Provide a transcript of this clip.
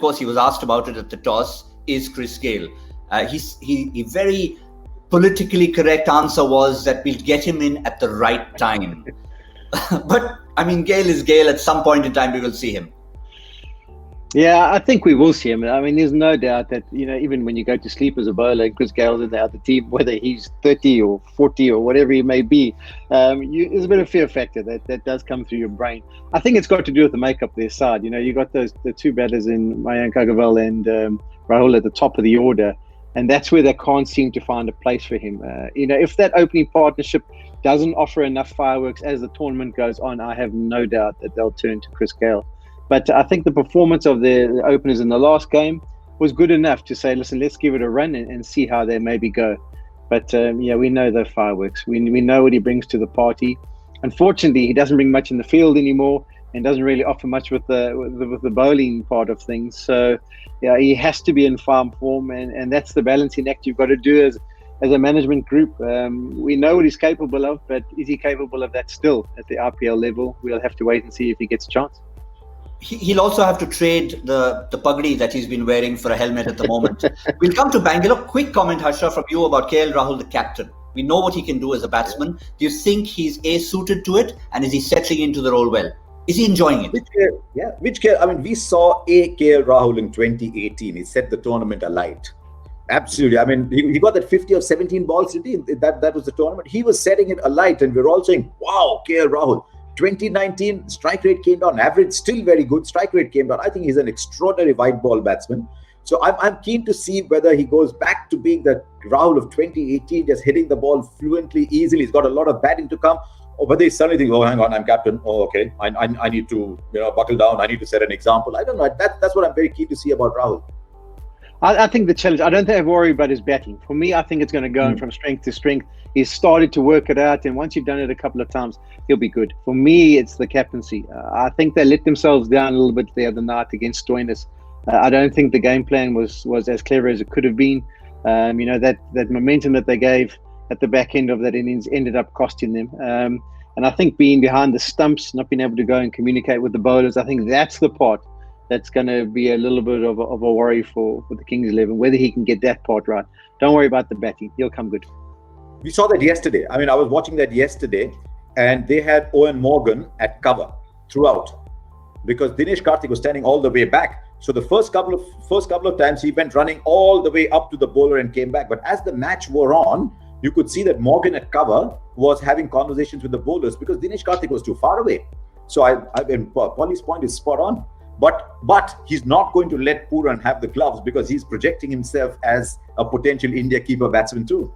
course, he was asked about it at the toss, is Chris Gayle. He very politically correct answer was that we'll get him in at the right time. But, I mean, Gayle is Gayle. At some point in time, we will see him. Yeah, I think we will see him. I mean, there's no doubt that, even when you go to sleep as a bowler and Chris Gayle's in the other team, whether he's 30 or 40 or whatever he may be, there's a bit of fear factor that does come through your brain. I think it's got to do with the makeup of their side. You got the two batters in Mayank Agarwal and Rahul at the top of the order, and that's where they can't seem to find a place for him. If that opening partnership doesn't offer enough fireworks as the tournament goes on, I have no doubt that they'll turn to Chris Gayle. But I think the performance of the openers in the last game was good enough to say, listen, let's give it a run and see how they maybe go. But we know the fireworks. We know what he brings to the party. Unfortunately, he doesn't bring much in the field anymore and doesn't really offer much with the bowling part of things. So, he has to be in farm form, and that's the balancing act you've got to do as a management group. We know what he's capable of, but is he capable of that still at the IPL level? We'll have to wait and see if he gets a chance. He'll also have to trade the pagdi that he's been wearing for a helmet at the moment. We'll come to Bangalore. Quick comment, Harsha, from you about KL Rahul, the captain. We know what he can do as a batsman. Do you think he's suited to it, and is he settling into the role well? Is he enjoying it? Which KL? I mean, we saw KL Rahul in 2018. He set the tournament alight. Absolutely. I mean, he got that 50 of 17 balls, didn't he? That was the tournament. He was setting it alight, and we're all saying, wow, KL Rahul. 2019, strike rate came down. Average still very good. Strike rate came down. I think he's an extraordinary white ball batsman. So I'm keen to see whether he goes back to being the Rahul of 2018, just hitting the ball fluently, easily. He's got a lot of batting to come. Or whether he suddenly thinks, oh, hang on, I'm captain. Oh, okay. I need to buckle down. I need to set an example. I don't know. That's what I'm very keen to see about Rahul. I think the challenge, I don't think I worry about his batting. For me, I think it's going to go from strength to strength. He's started to work it out, and once you've done it a couple of times, he'll be good. For me, it's the captaincy. I think they let themselves down a little bit the other night against Stoinis. I don't think the game plan was as clever as it could have been. That momentum that they gave at the back end of that innings ended up costing them. And I think being behind the stumps, not being able to go and communicate with the bowlers, I think that's the part that's going to be a little bit of a worry for the Kings 11, whether he can get that part right. Don't worry about the batting. He'll come good. We saw that yesterday. I mean, I was watching that yesterday, and they had Owen Morgan at cover throughout because Dinesh Karthik was standing all the way back. So the first couple of times he went running all the way up to the bowler and came back. But as the match wore on, you could see that Morgan at cover was having conversations with the bowlers because Dinesh Karthik was too far away. So I mean, Polly's point is spot on. But he's not going to let Pooran have the gloves because he's projecting himself as a potential India keeper batsman too.